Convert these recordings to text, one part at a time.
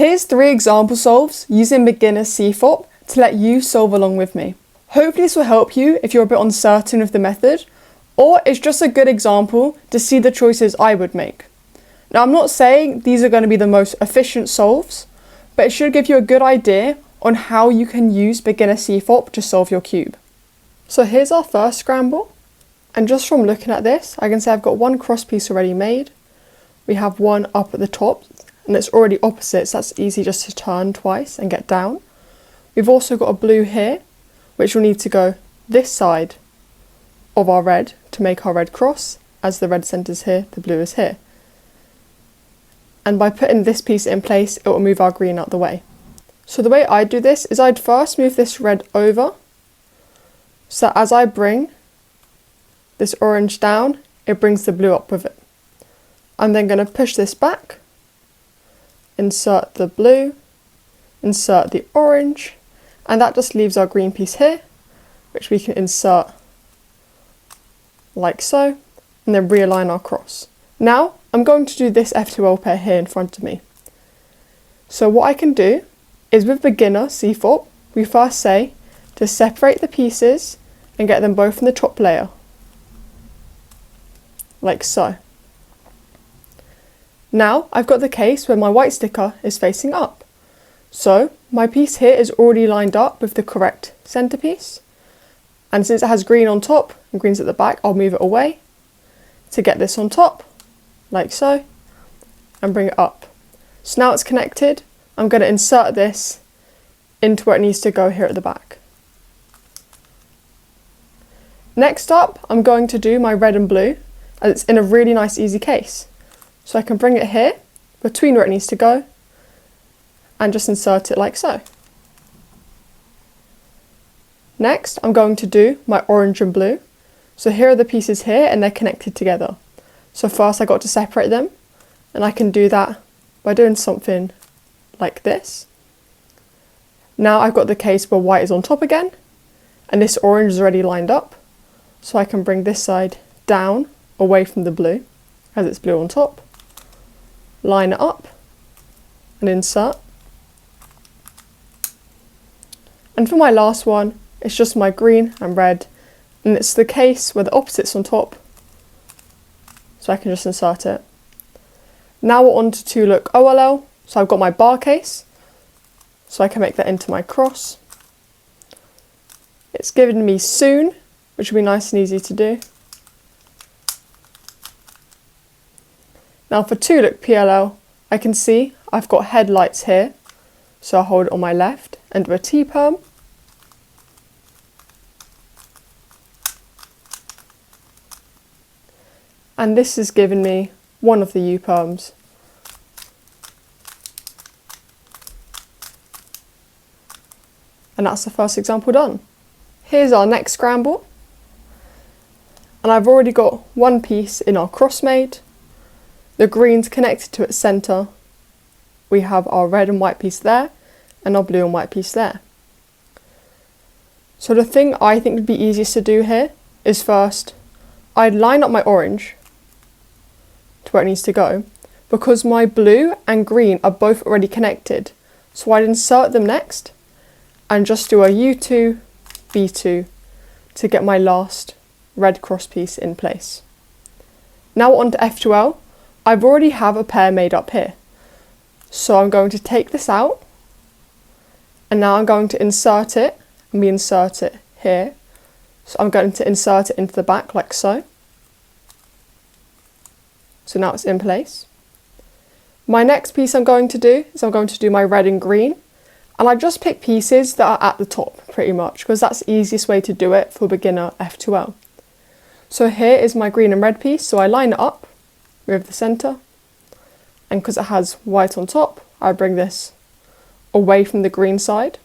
Here's 3 example solves using Beginner CFOP to let you solve along with me. Hopefully this will help you if you're a bit uncertain of the method, or it's just a good example to see the choices I would make. Now I'm not saying these are going to be the most efficient solves, but it should give you a good idea on how you can use Beginner CFOP to solve your cube. So here's our first scramble, and just from looking at this I can say I've got one cross piece already made. We have one up at the top and it's already opposite, so that's easy just to turn twice and get down. We've also got a blue here which will need to go this side of our red to make our red cross. As the red centre's here, the blue is here. And by putting this piece in place, it will move our green out the way. So the way I do this is I'd first move this red over, so that as I bring this orange down, it brings the blue up with it. I'm then going to push this back, insert the blue, insert the orange, and that just leaves our green piece here, which we can insert like so, and then realign our cross. Now I'm going to do this F2L pair here in front of me. So what I can do is with Beginner CFOP, we first say to separate the pieces and get them both in the top layer, like so. Now I've got the case where my white sticker is facing up. So my piece here is already lined up with the correct centerpiece. And since it has green on top and green's at the back, I'll move it away to get this on top, like so, and bring it up. So now it's connected. I'm going to insert this into where it needs to go here at the back. Next up, I'm going to do my red and blue, as it's in a really nice easy case. So I can bring it here, between where it needs to go, and just insert it like so. Next, I'm going to do my orange and blue. So here are the pieces here, and they're connected together. So first I got to separate them, and I can do that by doing something like this. Now I've got the case where white is on top again, and this orange is already lined up. So I can bring this side down, away from the blue, as it's blue on top, line it up, and insert. And for my last one, it's just my green and red, and it's the case where the opposite's on top, so I can just insert it. Now we're on to look OLL, so I've got my bar case, so I can make that into my cross. It's given me soon, which will be nice and easy to do. Now for 2 look PLL, I can see I've got headlights here, so I'll hold it on my left and do a T-perm. And this has given me one of the U-perms. And that's the first example done. Here's our next scramble. And I've already got one piece in our cross made. The green's connected to its centre. We have our red and white piece there, and our blue and white piece there. So the thing I think would be easiest to do here is first, I'd line up my orange to where it needs to go, because my blue and green are both already connected. So I'd insert them next and just do a U2, B2 to get my last red cross piece in place. Now on to F2L. I've already have a pair made up here. So I'm going to take this out, and now I'm going to insert it, and we insert it here. So I'm going to insert it into the back like so. So now it's in place. My next piece I'm going to do is I'm going to do my red and green, and I just pick pieces that are at the top pretty much, because that's the easiest way to do it for beginner F2L. So here is my green and red piece, so I line it up with the centre, and because it has white on top, I bring this away from the green side,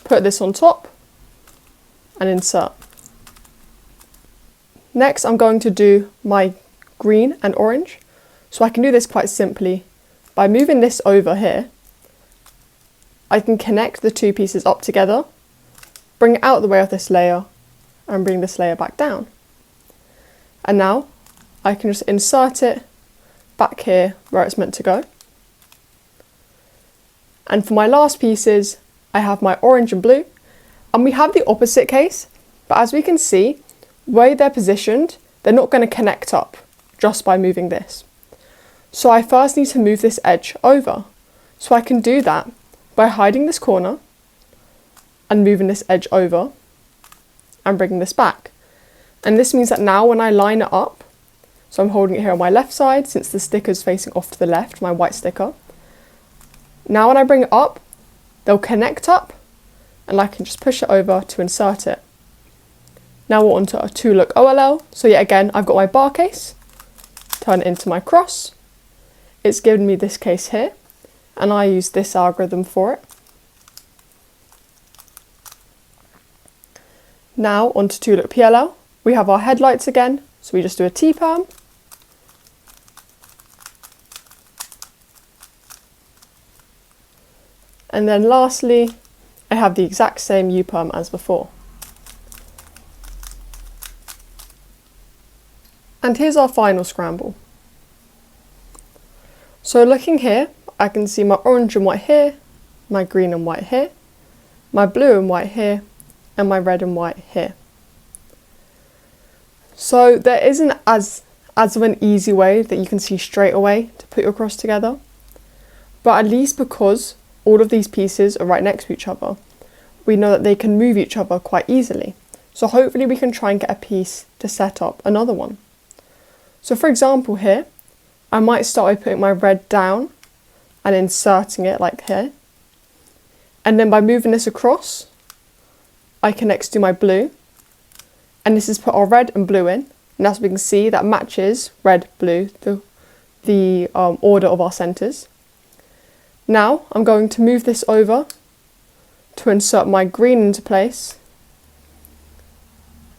put this on top, and insert. Next I'm going to do my green and orange, so I can do this quite simply. By moving this over here, I can connect the 2 pieces up together, bring it out the way of this layer, and bring this layer back down. And now I can just insert it back here where it's meant to go. And for my last pieces, I have my orange and blue, and we have the opposite case, but as we can see, where they're positioned, they're not going to connect up just by moving this. So I first need to move this edge over. So I can do that by hiding this corner and moving this edge over and bringing this back. And this means that now when I line it up, so I'm holding it here on my left side since the sticker's facing off to the left, my white sticker. Now when I bring it up, they'll connect up and I can just push it over to insert it. Now we're onto a 2-look OLL. So yet again, I've got my bar case, turn it into my cross. It's given me this case here, and I use this algorithm for it. Now onto 2-look PLL. We have our headlights again, so we just do a T-perm. And then lastly, I have the exact same U-perm as before. And here's our final scramble. So looking here, I can see my orange and white here, my green and white here, my blue and white here, and my red and white here. So there isn't as of an easy way that you can see straight away to put your cross together, but at least because all of these pieces are right next to each other, we know that they can move each other quite easily. So hopefully we can try and get a piece to set up another one. So for example here, I might start by putting my red down and inserting it like here. And then by moving this across, I can next do my blue. And this is put our red and blue in. And as we can see, that matches red, blue, the order of our centres. Now I'm going to move this over to insert my green into place.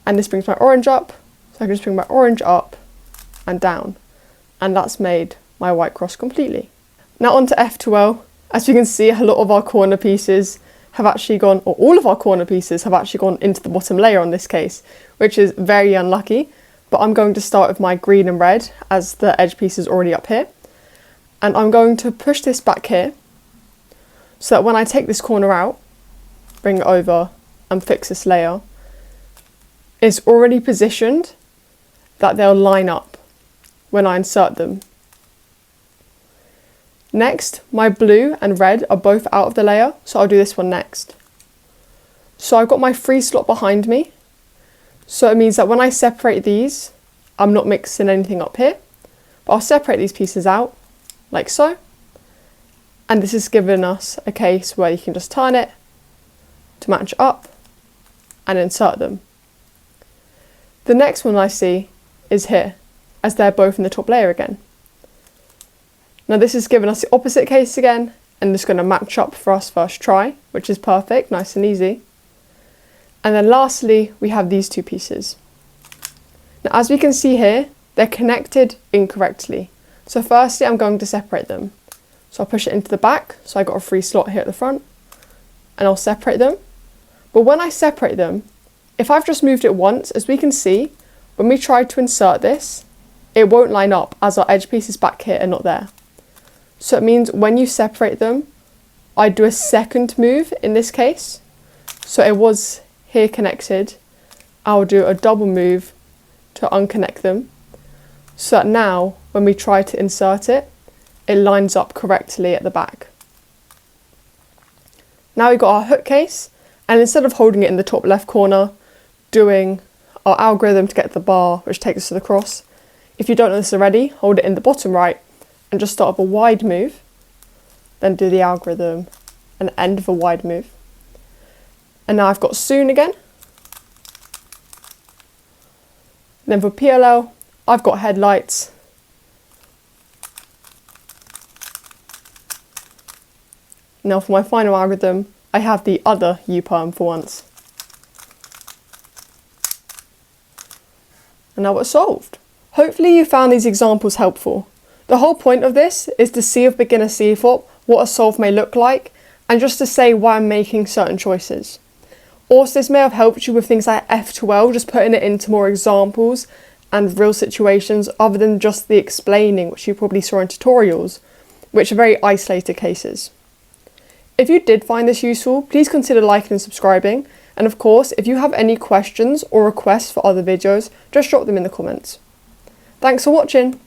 And this brings my orange up. So I can just bring my orange up and down, and that's made my white cross completely. Now onto F2L. As you can see, a lot of our corner pieces have actually gone, or all of our corner pieces have actually gone into the bottom layer on this case, which is very unlucky, but I'm going to start with my green and red as the edge piece is already up here. And I'm going to push this back here so that when I take this corner out, bring it over and fix this layer, it's already positioned that they'll line up when I insert them. Next, my blue and red are both out of the layer, so I'll do this one next. So I've got my free slot behind me, so it means that when I separate these, I'm not mixing anything up here, but I'll separate these pieces out, like so. And this has given us a case where you can just turn it to match up and insert them. The next one I see is here, as they're both in the top layer again. Now this has given us the opposite case again, and it's going to match up for us first try, which is perfect, nice and easy. And then lastly, we have these two pieces. Now as we can see here, they're connected incorrectly. So firstly, I'm going to separate them. So I'll push it into the back, so I got a free slot here at the front, and I'll separate them. But when I separate them, if I've just moved it once, as we can see, when we try to insert this, it won't line up as our edge pieces back here are not there. So it means when you separate them, I do a second move in this case. So it was here connected, I'll do a double move to unconnect them, so that now when we try to insert it, it lines up correctly at the back. Now we've got our hook case, and instead of holding it in the top left corner, doing our algorithm to get the bar which takes us to the cross, if you don't know this already, hold it in the bottom right and just start with a wide move, then do the algorithm and end of a wide move. And now I've got soon again. Then for PLL, I've got headlights. Now for my final algorithm, I have the other U-perm for once. And now it's solved. Hopefully you found these examples helpful. The whole point of this is to see with Beginner CFOP what a solve may look like, and just to say why I'm making certain choices. Also, this may have helped you with things like F2L, just putting it into more examples and real situations other than just the explaining, which you probably saw in tutorials, which are very isolated cases. If you did find this useful, please consider liking and subscribing. And of course, if you have any questions or requests for other videos, just drop them in the comments. Thanks for watching!